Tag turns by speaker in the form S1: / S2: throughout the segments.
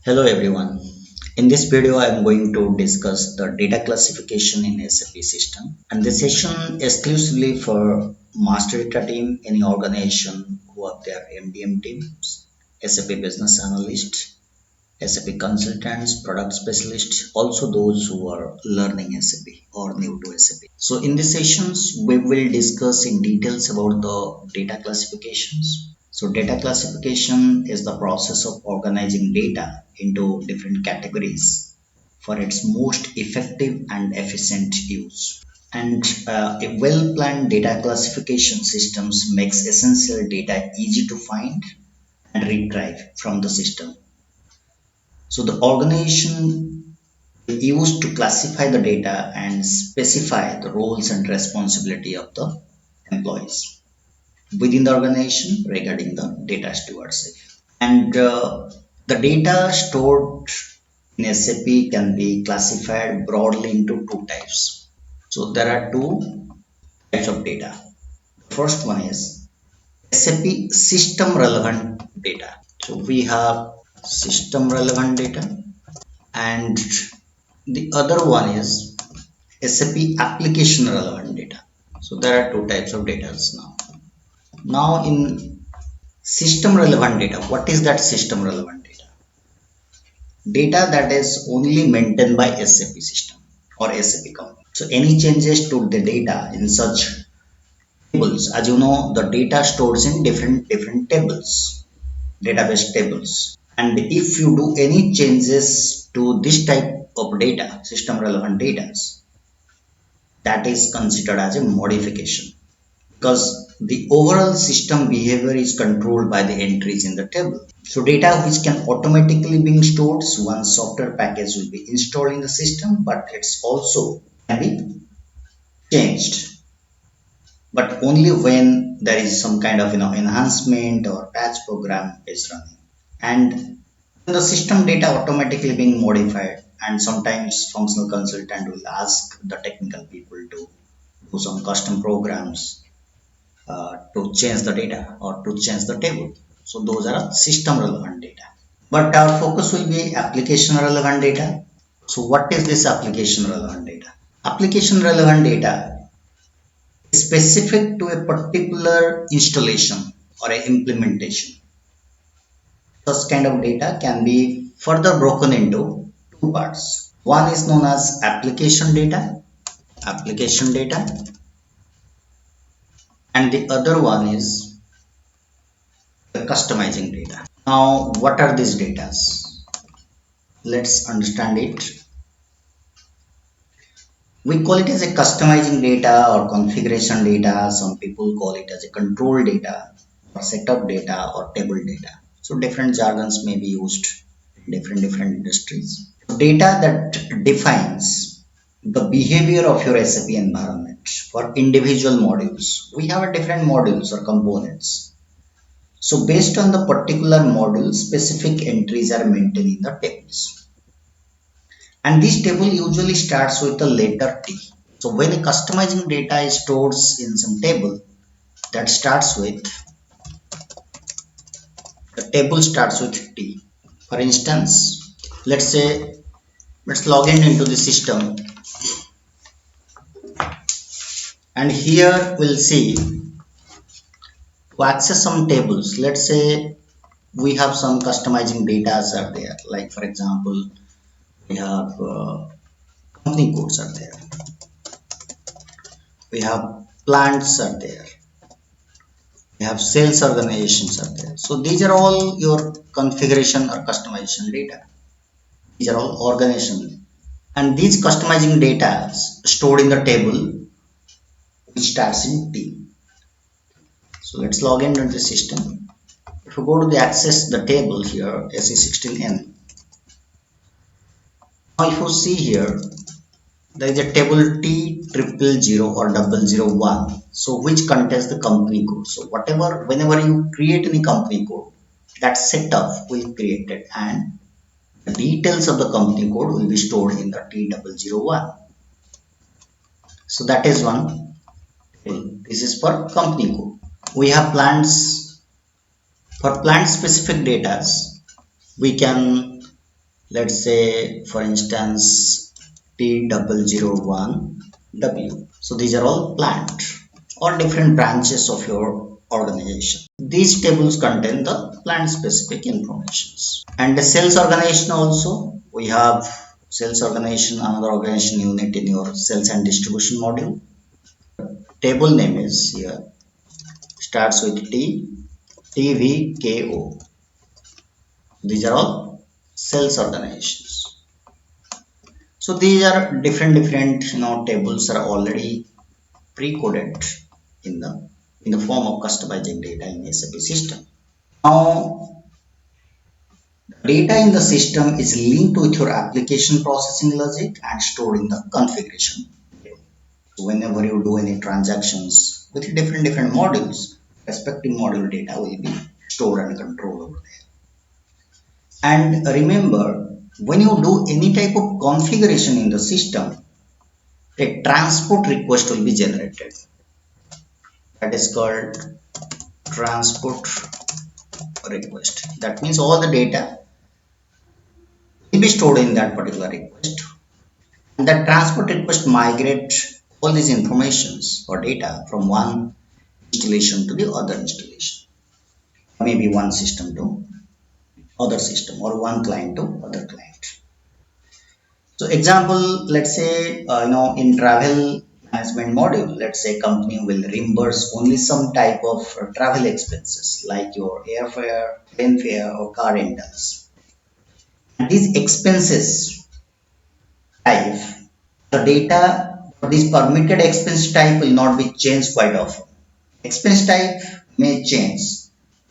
S1: Hello everyone. In this video I am going to discuss the data classification in SAP system, and this session exclusively for master data team, any organization who have their MDM teams, SAP business analyst, SAP consultants, product specialists, also those who are learning SAP or new to SAP. So in these sessions, we will discuss in details about the data classifications. So data classification is the process of organizing data into different categories for its most effective and efficient use. And a well-planned data classification systems makes essential data easy to find and retrieve from the system. So the organization used to classify the data and specify the roles and responsibility of the employees within the organization regarding the data stewardship. And the data stored in SAP can be classified broadly into two types. So there are two types of data. The first one is SAP system relevant data. So we have system relevant data, and the other one is SAP application relevant data. So there are two types of data now. Now in system relevant data, what is that system relevant data? Data that is only maintained by SAP system or SAP company. So any changes to the data in such tables, as you know, the data stores in different tables, database tables. And if you do any changes to this type of data, system relevant data, that is considered as a modification, because the overall system behavior is controlled by the entries in the table. So data which can automatically be stored, one software package will be installed in the system, but it's also can be changed, but only when there is some kind of enhancement or patch program is running. And the system data automatically being modified, and sometimes functional consultant will ask the technical people to do some custom programs to change the data or to change the table. So those are system relevant data. But our focus will be application relevant data. So what is this application relevant data? Application relevant data is specific to a particular installation or a implementation. Such kind of data can be further broken into two parts. One is known as application data, and the other one is the customizing data. Now, what are these data? Let's understand it. We call it as a customizing data or configuration data. Some people call it as a control data or setup data or table data. So different jargons may be used in different industries. Data that defines the behavior of your SAP environment for individual modules. We have a different modules or components. So based on the particular module, specific entries are maintained in the tables. And this table usually starts with the letter T. So when a customizing data is stored in some table, that starts with, the table starts with T. For instance, let's log into the system, and here we'll see to access some tables. Let's say we have some customizing data are there, like for example we have company codes are there, we have plants are there, we have sales organizations are there. So these are all your configuration or customization data. These are all organization, and these customizing data stored in the table which starts in T. So let's log into the system. If you go to the access the table here, SE16N. Now if you see here, there is a table T000 or 001, so which contains the company code. So whenever you create any company code, that setup will be created, and the details of the company code will be stored in the T001. So that is one. This is for company code. We have plants. For plant specific data, we can let's say for instance T001W. So these are all plant or different branches of your organization. These tables contain the plant specific informations. And the sales organization also, we have sales organization, another organization unit in your sales and distribution module. Table name is here, starts with TVKO. These are all sales organizations. So these are different tables are already pre-coded in the form of customizing data in SAP system. Now data in the system is linked with your application processing logic and stored in the configuration. So whenever you do any transactions with different modules, respective module data will be stored and controlled over there. And remember, when you do any type of configuration in the system, a transport request will be generated. That is called transport request. That means all the data will be stored in that particular request. And that transport request migrate all these informations or data from one installation to the other installation. Maybe one system to other system or one client to other client. So example, let's say, in travel management module, let's say company will reimburse only some type of travel expenses like your airfare, plane fare or car rentals. And these expenses type, the data for this permitted expense type will not be changed quite often. Expense type may change.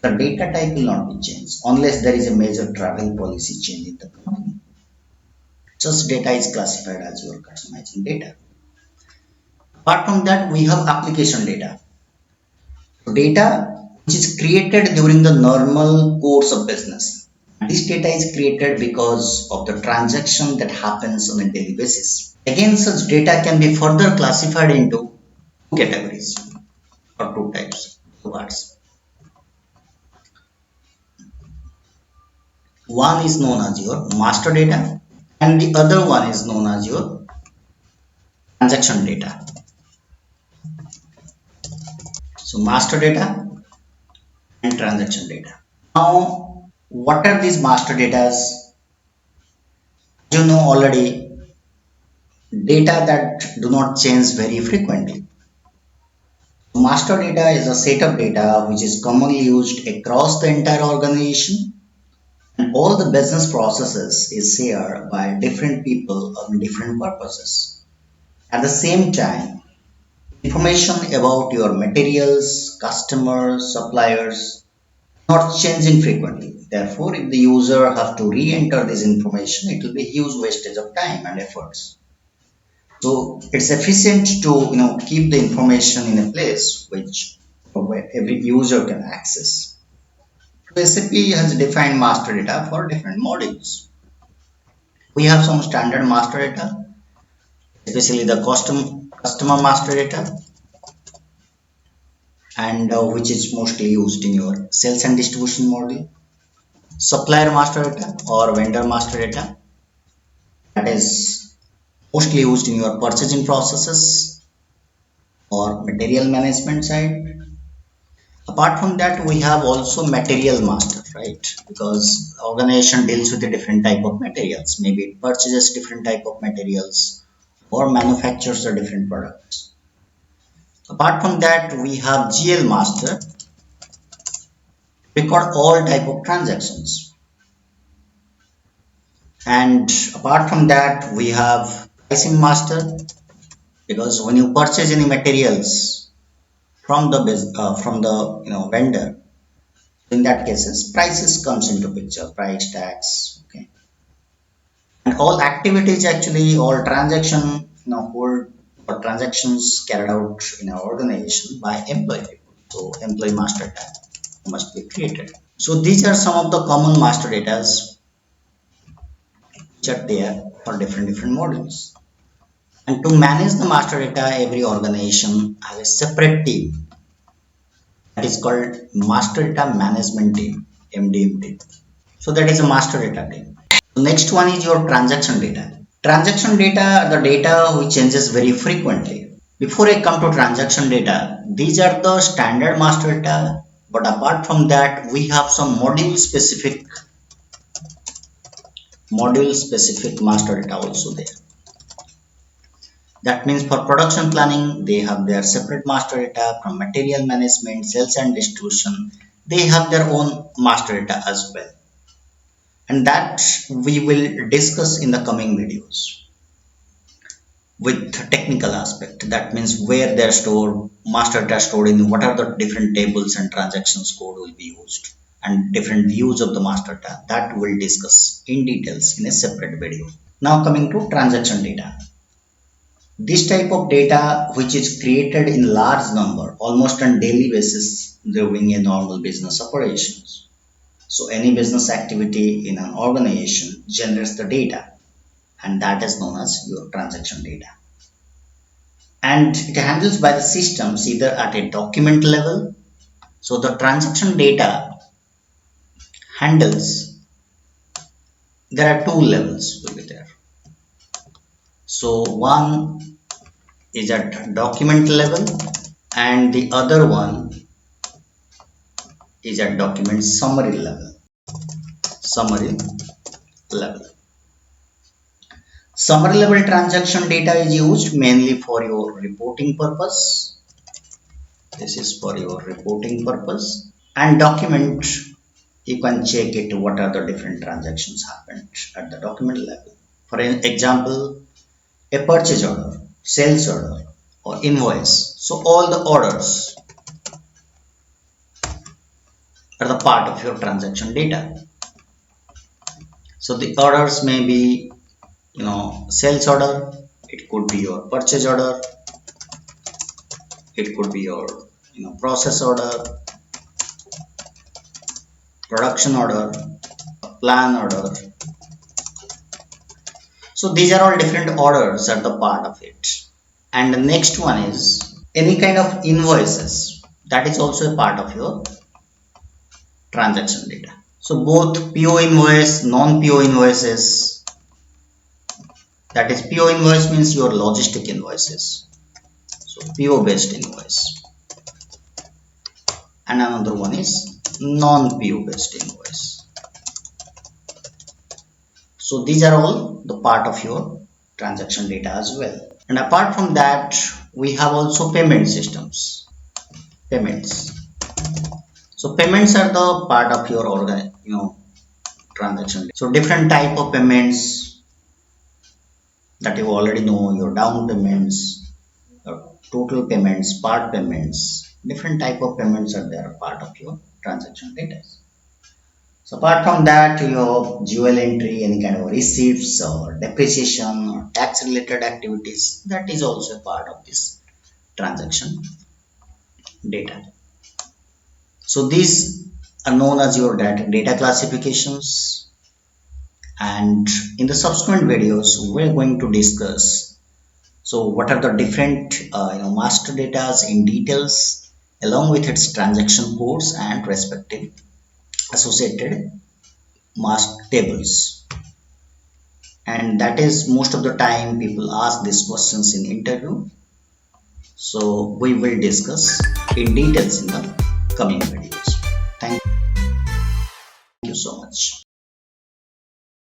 S1: The data type will not be changed unless there is a major travel policy change in the company. Such data is classified as your customizing data. Apart from that, we have application data. So data which is created during the normal course of business. This data is created because of the transaction that happens on a daily basis. Again, such data can be further classified into two categories or two types, two parts. One is known as your master data and the other one is known as your transaction data. So master data and transaction data. Now, what are these master data? You know already, data that do not change very frequently. Master data is a set of data which is commonly used across the entire organization, and all the business processes is shared by different people on different purposes. At the same time, information about your materials, customers, suppliers not changing frequently. Therefore, if the user have to re-enter this information, it will be huge wastage of time and efforts. So it's efficient to keep the information in a place which where every user can access. So SAP has defined master data for different modules. We have some standard master data, especially the customer master data, and which is mostly used in your sales and distribution module. Supplier master data or vendor master data, that is mostly used in your purchasing processes or material management side. Apart from that, we have also material master, right? Because organization deals with a different type of materials. Maybe it purchases different type of materials or manufactures a different products. Apart from that, we have GL master, record all type of transactions. And apart from that, we have pricing master, because when you purchase any materials from the vendor, in that cases prices comes into picture, price tags, okay, and all activities, actually all transaction whole or transactions carried out in our organization by employee. So employee master tag must be created. So these are some of the common master data which are there for different modules. And to manage the master data, every organization has a separate team that is called master data management team, MDM team. So that is a master data team. Next one is your transaction data. Transaction data, the data which changes very frequently. Before I come to transaction data, these are the standard master data, but apart from that, we have some module specific master data also there. That means for production planning, they have their separate master data. From material management, sales and distribution, they have their own master data as well. And that we will discuss in the coming videos with technical aspect. That means where they're stored, master data stored in what are the different tables and transactions code will be used, and different views of the master data that we'll discuss in details in a separate video. Now coming to transaction data. This type of data which is created in large number almost on daily basis during a normal business operations. So any business activity in an organization generates the data, and that is known as your transaction data. And it handles by the systems either at a document level. So the transaction data handles, there are two levels will be there. So one is at document level and the other one is at document summary level. Summary level transaction data is used mainly for your reporting purpose. This is for your reporting purpose. And document, you can check it what are the different transactions happened at the document level. For example, a purchase order, sales order, or invoice. So all the orders are the part of your transaction data. So the orders may be, sales order, it could be your purchase order, it could be your, process order, production order, plan order. So these are all different orders at the part of it. And the next one is any kind of invoices. That is also a part of your transaction data. So both PO invoice, non-PO invoices. That is PO invoice means your logistic invoices. So PO based invoice. And another one is non-PO based invoice. So these are all the part of your transaction data as well. And apart from that, we have also payment systems. Payments. So payments are the part of your transaction. So different type of payments that you already know, your down payments, your total payments, part payments, different type of payments are there part of your transaction data. So apart from that, your GL entry, any kind of receipts or depreciation or tax related activities, that is also a part of this transaction data. So these are known as your data classifications, and in the subsequent videos we're going to discuss so what are the different master data in details along with its transaction codes and respective associated master tables. And that is most of the time people ask these questions in interview. So we will discuss in details in the coming videos. Thank you so much.